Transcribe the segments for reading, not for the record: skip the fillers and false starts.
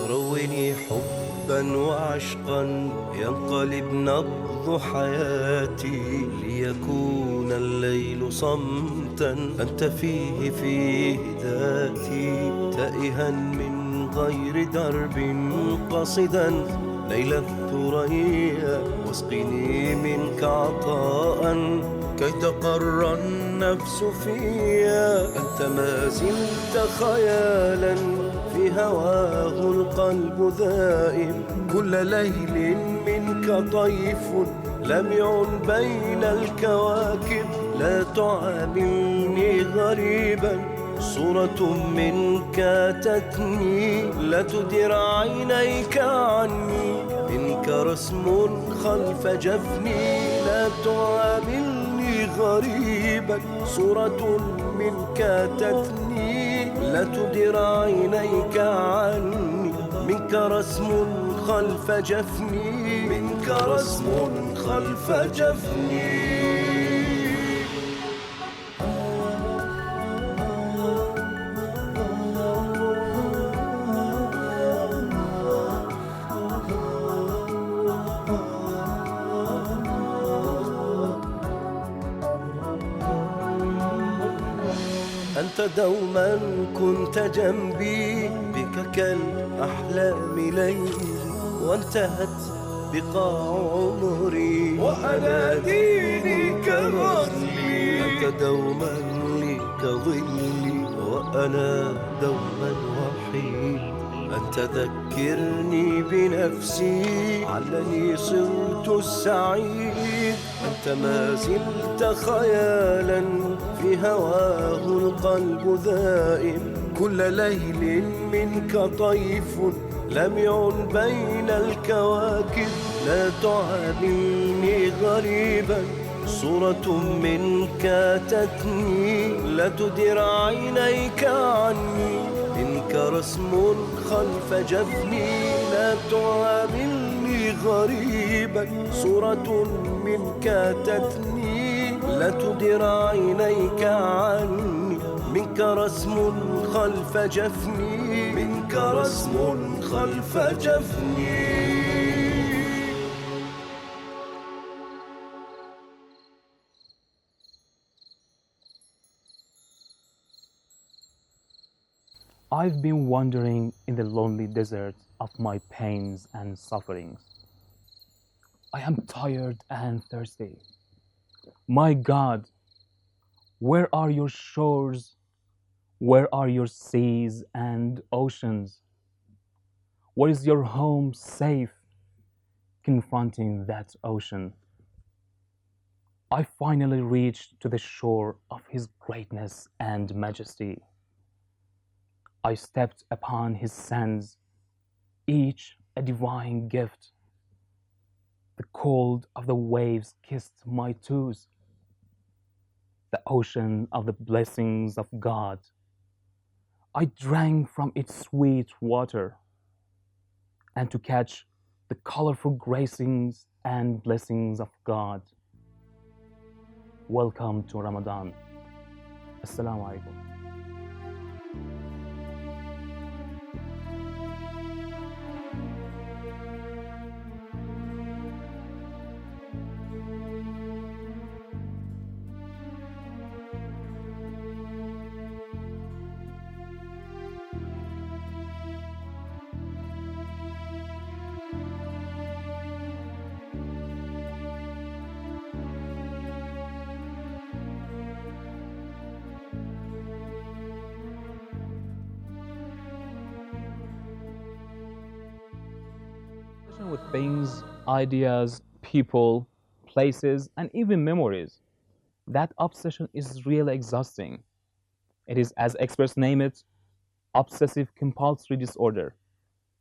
رويني حبا وعشقا ينقلب نبض حياتي، ليكون الليل صمتا أنت فيه ذاتي، تائها من غير درب قاصدا نيل الثريا، واسقني منك عطاء كي تقر النفس فيا. أنت ما زلت خيالا في هواه القلب ذائم، كل ليل منك طيف لمع بين الكواكب. لا تعاملني غريبا، صورة منك أتتني، لا تدر عينيك عني، منك رسم خلف جفني. لا تعاملني غريبا، صورة منك أتتني، لا تدر عينيك عني، منك رسم خلف جفني، منك رسم خلف جفني. أنت دوما كنت جنبي، بك كالأحلام ليلي، وانتهت بقاع عمري وأناديني كغزلي. أنت دوما لي كظلي، وأنا دوما وحيد. أن تذكرني بنفسي علني صرت السعيد. أنت ما زلت خيالا في هواه القلب ذائم، كل ليل منك طيف لمع بين الكواكب. لا تعاملني غريبا، صورة منك أتتني، لا تدر عينيك عني، منك رسم خلف جفني. لا تعاملني غريبا، صورة منك أتتني، لا تدر عينيك عني، منك رسم خلف جفني، منك رسم خلف جفني. I've been wandering in the lonely desert of my pains and sufferings. I am tired and thirsty. My God, where are your shores? Where are your seas and oceans? Where is your home safe confronting that ocean? I finally reached to the shore of His greatness and majesty. I stepped upon His sands, each a divine gift. The cold of the waves kissed my toes. The ocean of the blessings of God. I drank from its sweet water, and to catch the colorful gracings and blessings of God. Welcome to Ramadan. Assalamu alaikum. With things, ideas, people, places, and even memories. That obsession is really exhausting. It is, as experts name it, obsessive compulsory disorder,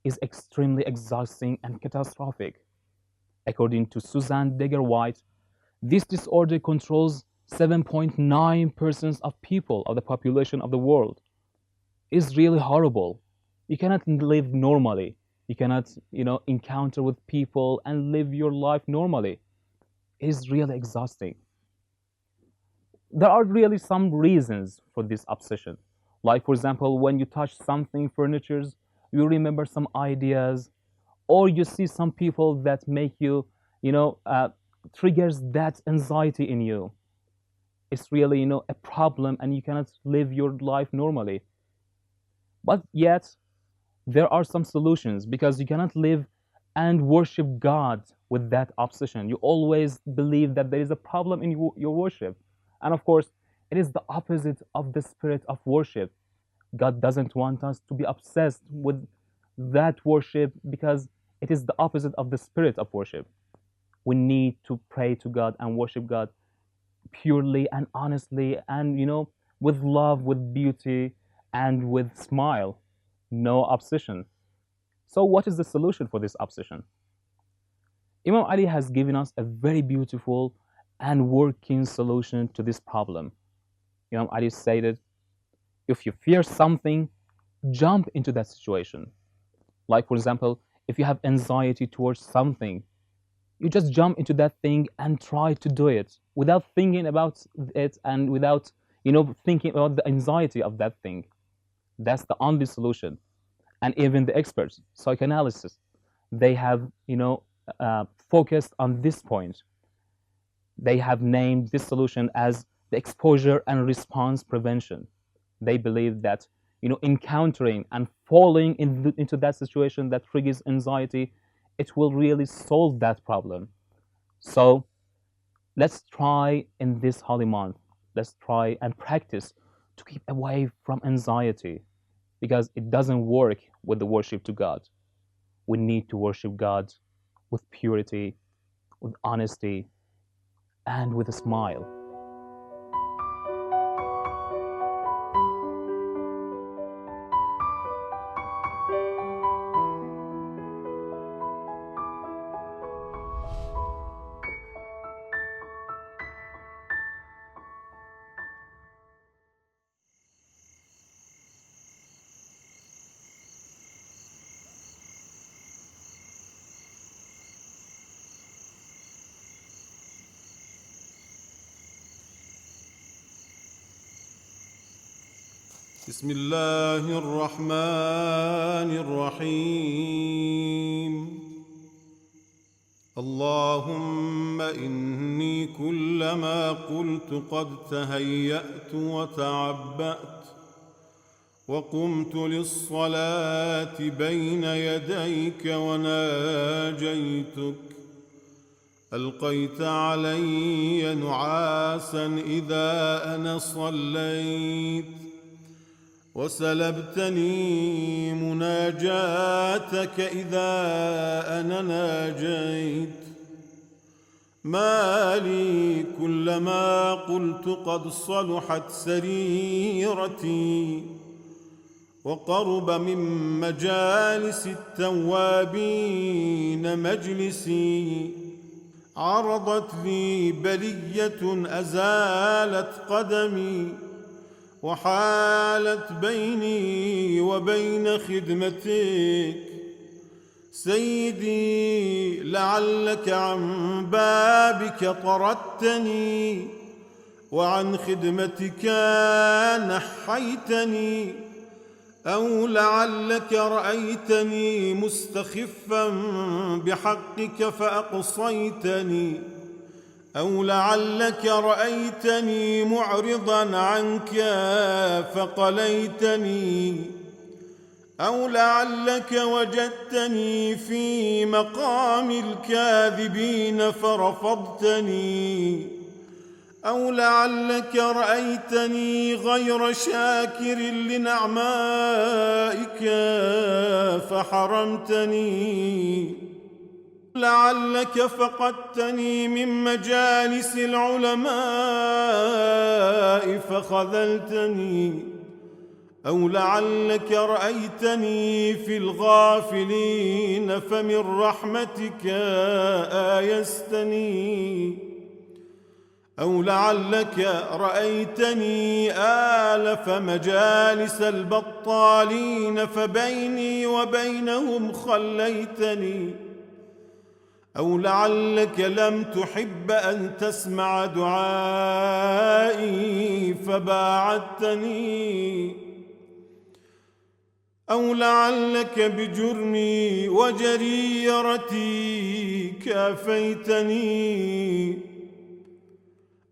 is extremely exhausting and catastrophic. According to Susan Degger-White, this disorder controls 7.9% of people of the population of the world. It's really horrible. You cannot live normally. You cannot, encounter with people and live your life normally. It is really exhausting. There are really some reasons for this obsession. Like, for example, when you touch something, furnitures, you remember some ideas, or you see some people that make you, you know, triggers that anxiety in you. It's really, a problem, and you cannot live your life normally. But yet, there are some solutions, because you cannot live and worship God with that obsession. You always believe that there is a problem in your worship. And of course, it is the opposite of the spirit of worship. God doesn't want us to be obsessed with that worship, because it is the opposite of the spirit of worship. We need to pray to God and worship God purely and honestly, and with love, with beauty, and with smile. No obsession. So what is the solution for this obsession? Imam Ali has given us a very beautiful and working solution to this problem. Imam Ali stated, if you fear something, jump into that situation. Like, for example, if you have anxiety towards something, you just jump into that thing and try to do it without thinking about it, and without thinking about the anxiety of that thing. That's the only solution. And even the experts, psychoanalysts, they have focused on this point. They have named this solution as the exposure and response prevention. They believe that encountering and falling into that situation that triggers anxiety, it will really solve that problem. So let's try in this holy month, let's try and practice to keep away from anxiety, because it doesn't work with the worship to God. We need to worship God with purity, with honesty, and with a smile. بسم الله الرحمن الرحيم. اللهم إني كلما قلت قد تهيأت وتعبأت وقمت للصلاة بين يديك وناجيتك، ألقيت علي نعاسا إذا أنا صليت، وسلبتني مناجاتك إذا أنا ناجيت. ما لي كلما قلت قد صلحت سريرتي وقرب من مجالس التوابين مجلسي، عرضت لي بلية أزالت قدمي وحالت بيني وبين خدمتك. سيدي، لعلك عن بابك طردتني وعن خدمتك نحيتني، أو لعلك رأيتني مستخفا بحقك فأقصيتني، أو لعلك رأيتني معرضا عنك فقليتني، أو لعلك وجدتني في مقام الكاذبين فرفضتني، أو لعلك رأيتني غير شاكر لنعمائك فحرمتني، لعلك فقدتني من مجالس العلماء فخذلتني، أو لعلك رأيتني في الغافلين فمن رحمتك آيستني، أو لعلك رأيتني آلف مجالس البطالين فبيني وبينهم خليتني، أو لعلك لم تحب أن تسمع دعائي فباعدتني، أو لعلك بجرمي وجريرتي كافيتني،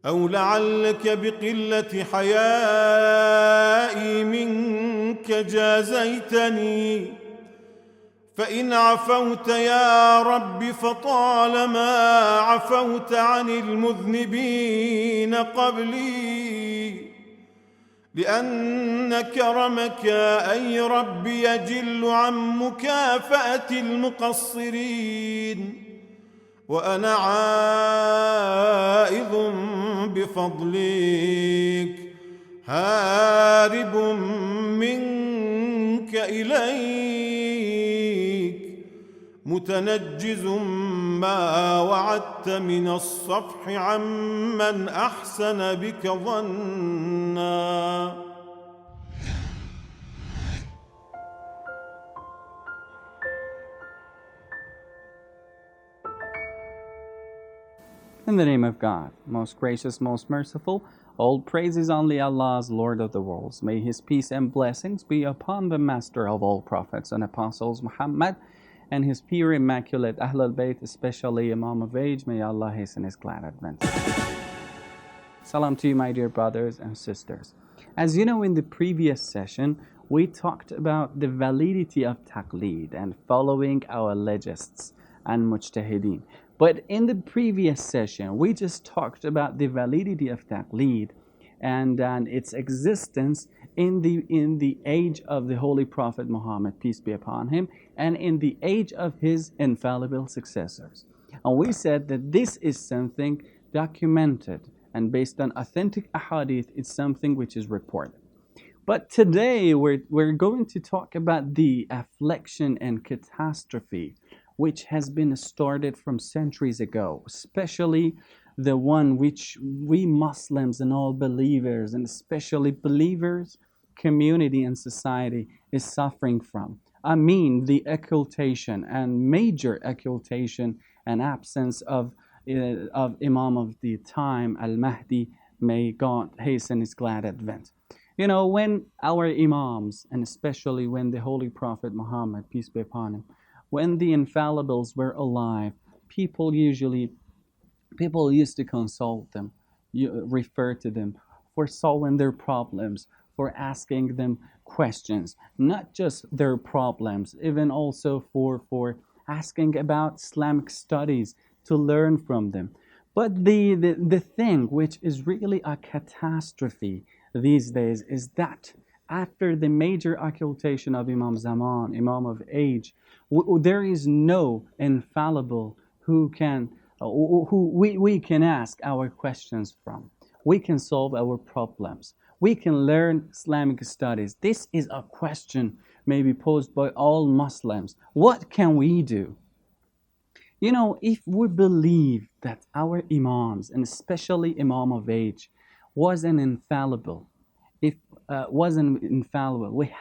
أو لعلك بقلة حيائي منك جازيتني. فإن عفوت يا رب فطالما عفوت عن المذنبين قبلي، لأن كرمك أي رب يجل عن مكافأة المقصرين، وأنا عائذ بفضلك هارب منك إليك، متنجز ما وعدت من الصفح عمن أحسن بك ظنا. In the name of God, most gracious, most merciful, all praise is only Allah's, Lord of the worlds. May His peace and blessings be upon the Master of all prophets and apostles, Muhammad, and his pure, immaculate Ahlul Bayt, especially Imam of Age. May Allah hasten his glad advent. Salam to you, my dear brothers and sisters. As you know, in the previous session, we talked about the validity of taqleed and following our legists and mujtahideen. But in the previous session, we just talked about the validity of taqleed and its existence in the age of the Holy Prophet Muhammad, peace be upon him, and in the age of his infallible successors. And we said that this is something documented and based on authentic ahadith. It's something which is reported. But today we're going to talk about the affliction and catastrophe which has been started from centuries ago, especially the one which we Muslims and all believers, and especially believers, community and society is suffering from. I mean the occultation and major occultation and absence of Imam of the time, Al-Mahdi, may God hasten his glad advent. You know, when our Imams, and especially when the Holy Prophet Muhammad, peace be upon him, when the infallibles were alive, people used to consult them, refer to them for solving their problems, for asking them questions, not just their problems, even also for asking about Islamic studies to learn from them. But the thing which is really a catastrophe these days is that after the major occultation of Imam Zaman, Imam of Age, there is no infallible who we can ask our questions from. We can solve our problems. We can learn Islamic studies. This is a question maybe posed by all Muslims. What can we do? You know, if we believe that our Imams, and especially Imam of Age, was an infallible, we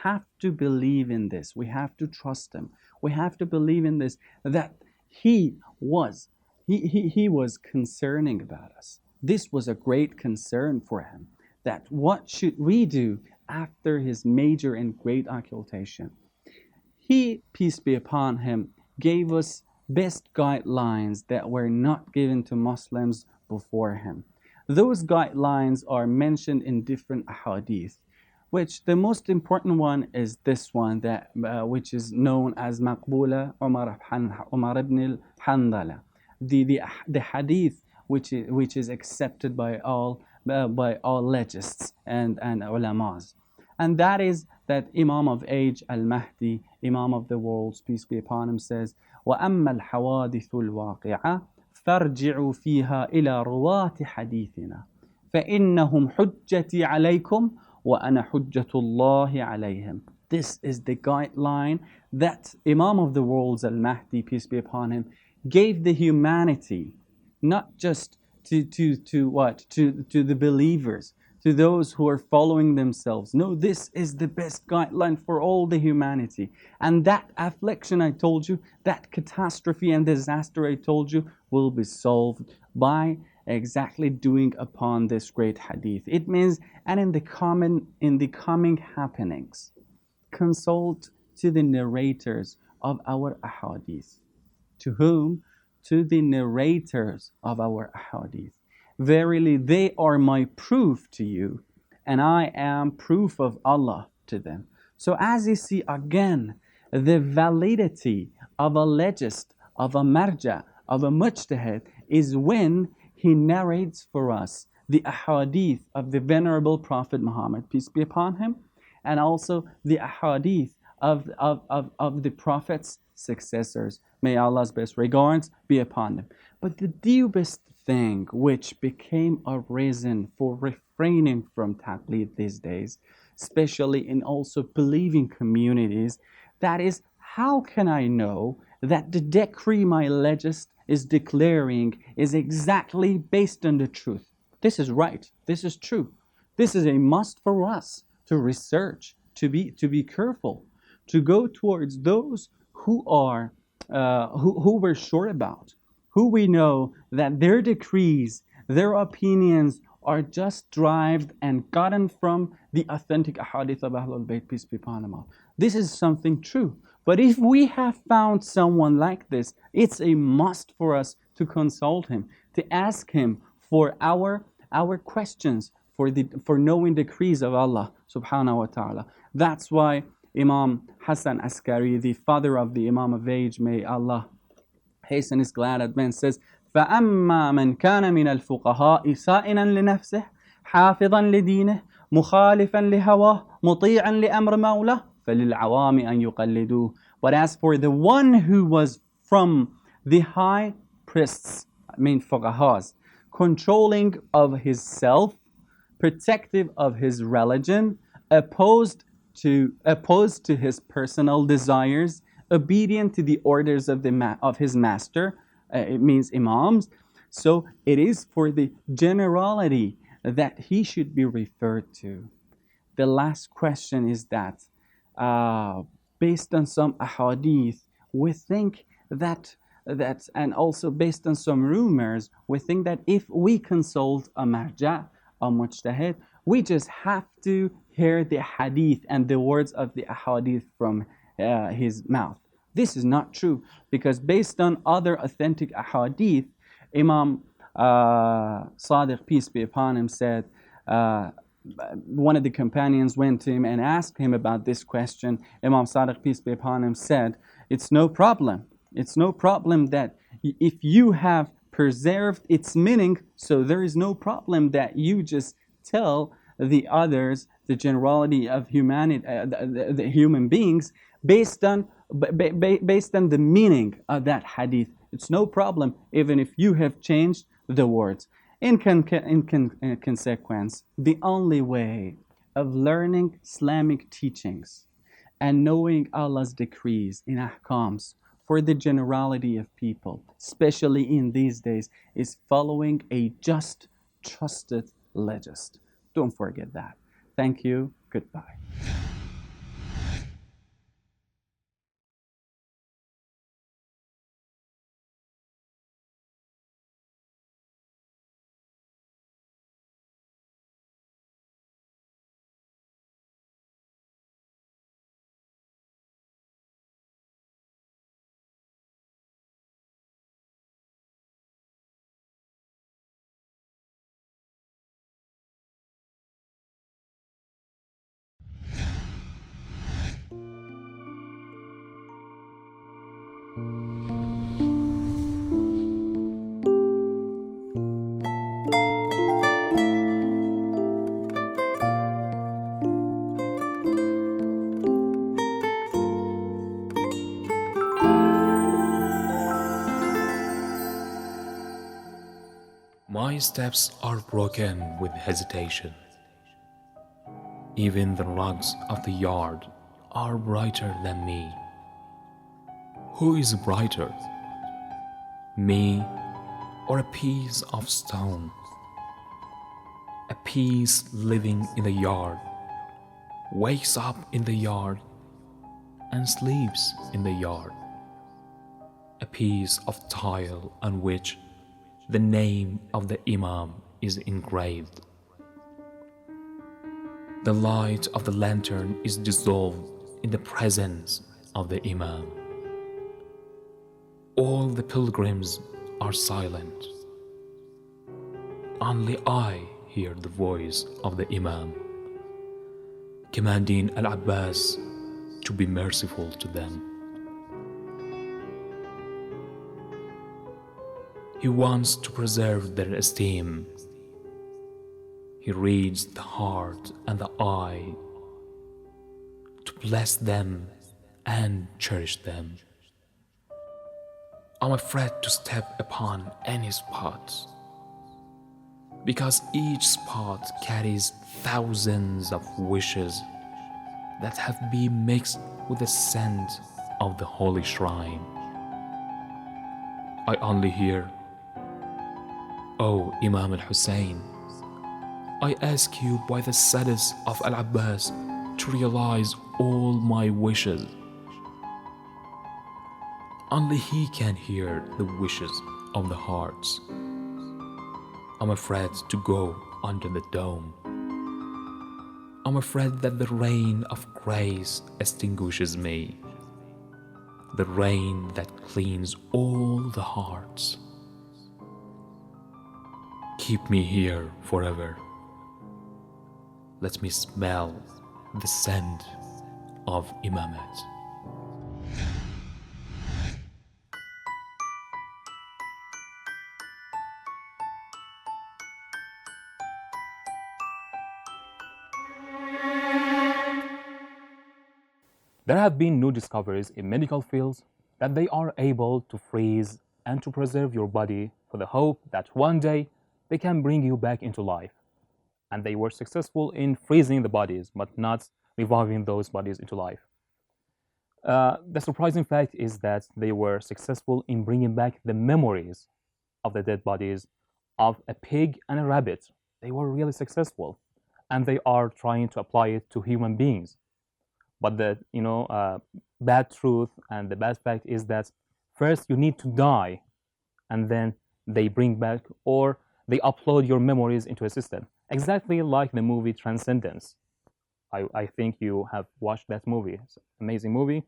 have to believe in this. We have to trust him. We have to believe in this, that he was concerning about us. This was a great concern for him, that what should we do after his major and great occultation? He, peace be upon him, gave us best guidelines that were not given to Muslims before him. Those guidelines are mentioned in different ahadith, which the most important one is this one, that which is known as Maqbula Umar ibn al-Handala, the hadith which is accepted by all legists and ulamas. And that is that Imam of Age, Al-Mahdi, Imam of the worlds, peace be upon him, says, وَأَمَّا الْحَوَادِثُ الْوَاقِعَةُ فَارْجِعُوا فِيهَا إِلَى رُوَاةِ حَدِيثِنَا فَإِنَّهُمْ حُجَّتِي عَلَيْكُمْ وَأَنَا حُجَّةُ اللَّهِ عَلَيْهِمْ. This is the guideline that Imam of the worlds, Al-Mahdi, peace be upon him, gave the humanity, not just to the believers, to those who are following themselves. No, this is the best guideline for all the humanity. And that affliction I told you, that catastrophe and disaster I told you, will be solved by exactly doing upon this great hadith. It means, and in the coming happenings, consult to the narrators of our ahadith. To whom? To the narrators of our ahadith. Verily, they are my proof to you, and I am proof of Allah to them. So as you see again, the validity of a legist, of a marja, of a mujtahid is when he narrates for us the ahadith of the Venerable Prophet Muhammad, peace be upon him, and also the ahadith of the Prophet's successors. May Allah's best regards be upon them. But the deepest thing which became a reason for refraining from taqlid these days, especially in also believing communities, that is, how can I know that the decree my legist is declaring is exactly based on the truth? This is right. This is true. This is a must for us to research, to be careful, to go towards those who are who we're sure about, who we know that their decrees, their opinions are just derived and gotten from the authentic ahadith of Ahlul Bayt, peace be upon them all. This is something true. But if we have found someone like this, it's a must for us to consult him, to ask him for our questions, for knowing decrees of Allah subhanahu wa ta'ala. That's why Imam Hassan Askari, the father of the Imam of age, may Allah hasten his glad advent, says, فَأَمَّا مَنْ كَانَ مِنَ الْفُقَهَاءِ سَائِنًا لِنَفْسِهِ حَافِظًا لِدِينِهِ مُخَالِفًا لِهَوَاهِ مُطِيعًا لِأَمْرِ مَوْلَهِ فَلِلْعَوَامِ أَنْ يُقَلِّدُوهُ. But as for the one who was from the high priests, fuqahas, controlling of his self, protective of his religion, opposed to his personal desires, obedient to the orders of his master, it means imams. So it is for the generality that he should be referred to. The last question is that, based on some ahadith, we think that and also based on some rumors, we think that if we consult a marja, a mujtahid, we just have to hear the hadith and the words of the ahadith from his mouth. This is not true, because based on other authentic ahadith, Imam Sadiq, peace be upon him, said, one of the companions went to him and asked him about this question. Imam Sadiq, peace be upon him, said, it's no problem. It's no problem that if you have preserved its meaning, so there is no problem that you just tell the others, the generality of humanity, the human beings, based on the meaning of that hadith. It's no problem even if you have changed the words. In consequence, the only way of learning Islamic teachings and knowing Allah's decrees in ahkams for the generality of people, especially in these days, is following a just, trusted legist. Don't forget that. Thank you. Goodbye. My steps are broken with hesitation. Even the rugs of the yard are brighter than me. Who is brighter, me or a piece of stone? A piece living in the yard wakes up in the yard and sleeps in the yard. A piece of tile on which the name of the Imam is engraved. The light of the lantern is dissolved in the presence of the Imam. All the pilgrims are silent. Only I hear the voice of the Imam, commanding Al-Abbas to be merciful to them. He wants to preserve their esteem. He reads the heart and the eye to bless them and cherish them. I'm afraid to step upon any spot, because each spot carries thousands of wishes that have been mixed with the scent of the holy shrine. I only hear, "O Imam al-Hussein, I ask you by the sadist of Al-Abbas to realize all my wishes." Only he can hear the wishes of the hearts. I'm afraid to go under the dome. I'm afraid that the rain of grace extinguishes me, the rain that cleans all the hearts. Keep me here forever. Let me smell the scent of Imamat. There have been new discoveries in medical fields that they are able to freeze and to preserve your body for the hope that one day they can bring you back into life. And they were successful in freezing the bodies, but not reviving those bodies into life. The surprising fact is that they were successful in bringing back the memories of the dead bodies of a pig and a rabbit. They were really successful, and they are trying to apply it to human beings. But the bad truth and the bad fact is that first you need to die, and then they bring back or they upload your memories into a system, exactly like the movie Transcendence. I think you have watched that movie. It's an amazing movie.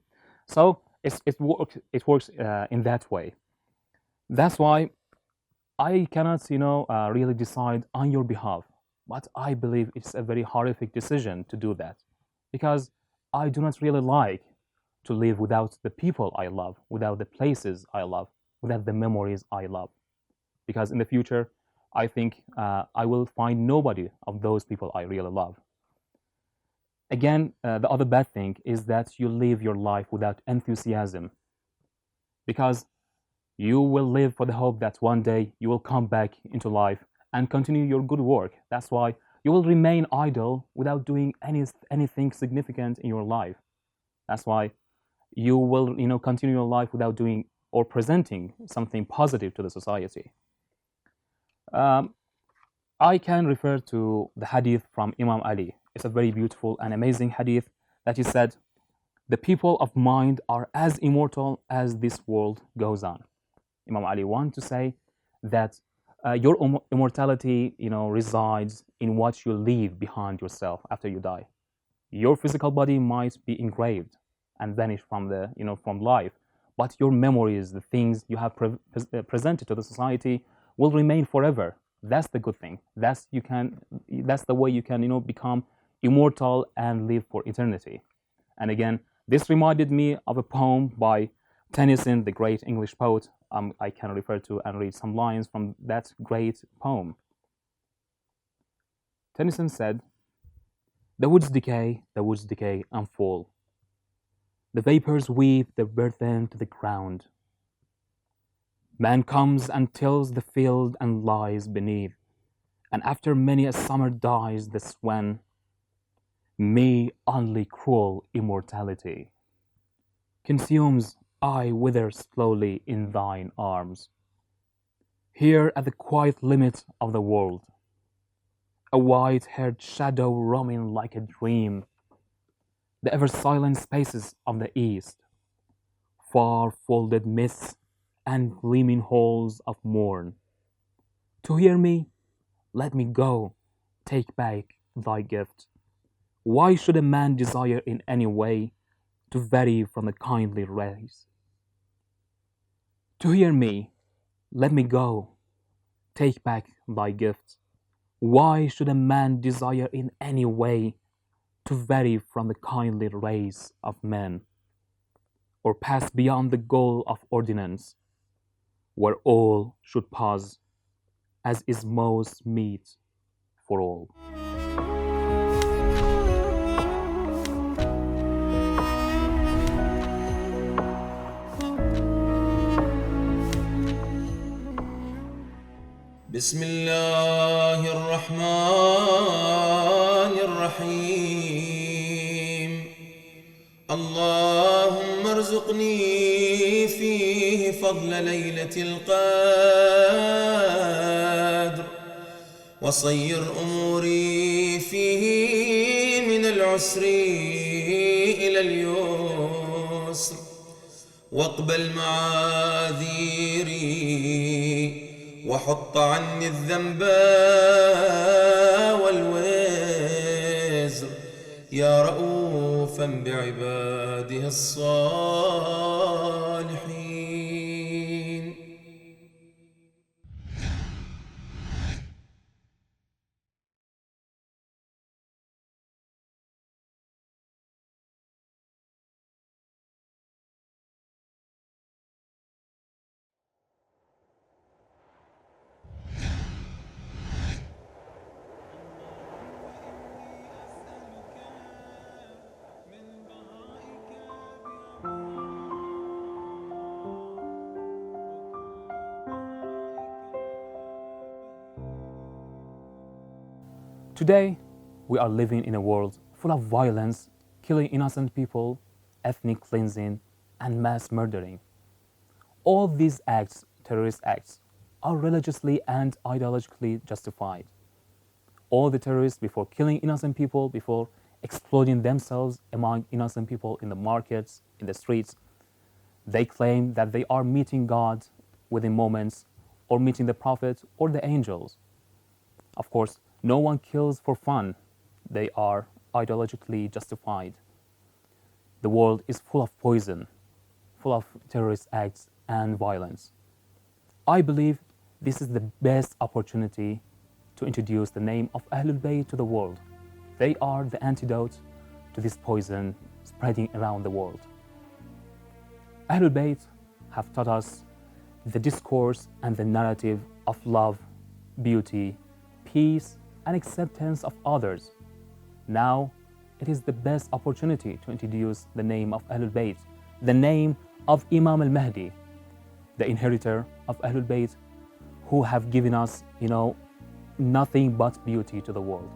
So it works in that way. That's why I cannot really decide on your behalf, but I believe it's a very horrific decision to do that, because I do not really like to live without the people I love, without the places I love, without the memories I love. Because in the future, I think I will find nobody of those people I really love. Again, the other bad thing is that you live your life without enthusiasm, because you will live for the hope that one day you will come back into life and continue your good work. That's why you will remain idle without doing anything significant in your life. That's why you will continue your life without doing or presenting something positive to the society. I can refer to the hadith from Imam Ali. It's a very beautiful and amazing hadith that he said, "The people of mind are as immortal as this world goes on." Imam Ali wanted to say that your immortality, resides in what you leave behind yourself after you die. Your physical body might be engraved and vanish from life, but your memories, the things you have presented to the society, will remain forever. That's the good thing. That's the way you can, become immortal and live for eternity. And again, this reminded me of a poem by Tennyson, the great English poet. I can refer to and read some lines from that great poem. Tennyson said, the woods decay and fall. The vapors weave their burthen to the ground. Man comes and tills the field and lies beneath, and after many a summer dies the swan. Me only cruel immortality consumes, I wither slowly in thine arms. Here at the quiet limit of the world, a white-haired shadow roaming like a dream, the ever-silent spaces of the east, far folded mists and gleaming halls of morn. To hear me, let me go, take back thy gift. Why should a man desire in any way to vary from the kindly race? To hear me, let me go, take back thy gift. Why should a man desire in any way to vary from the kindly race of men, or pass beyond the goal of ordinance, where all should pause, as is most meet for all? بسم الله الرحمن الرحيم اللهم ارزقني فيه فضل ليلة القدر وصير أموري فيه من العسر إلى اليسر واقبل معاذيري وحط عني الذنب والوزر يا رؤوفا بعباده الصالحين. Today, we are living in a world full of violence, killing innocent people, ethnic cleansing, and mass murdering. All these acts, terrorist acts, are religiously and ideologically justified. All the terrorists, before killing innocent people, before exploding themselves among innocent people in the markets, in the streets, they claim that they are meeting God within moments, or meeting the Prophet or the angels. Of course, no one kills for fun. They are ideologically justified. The world is full of poison, full of terrorist acts and violence. I believe this is the best opportunity to introduce the name of Ahlul Bayt to the world. They are the antidote to this poison spreading around the world. Ahlul Bayt have taught us the discourse and the narrative of love, beauty, peace, and acceptance of others. Now, it is the best opportunity to introduce the name of Ahlul Bayt, the name of Imam al-Mahdi, the inheritor of Ahlul Bayt, who have given us, nothing but beauty to the world.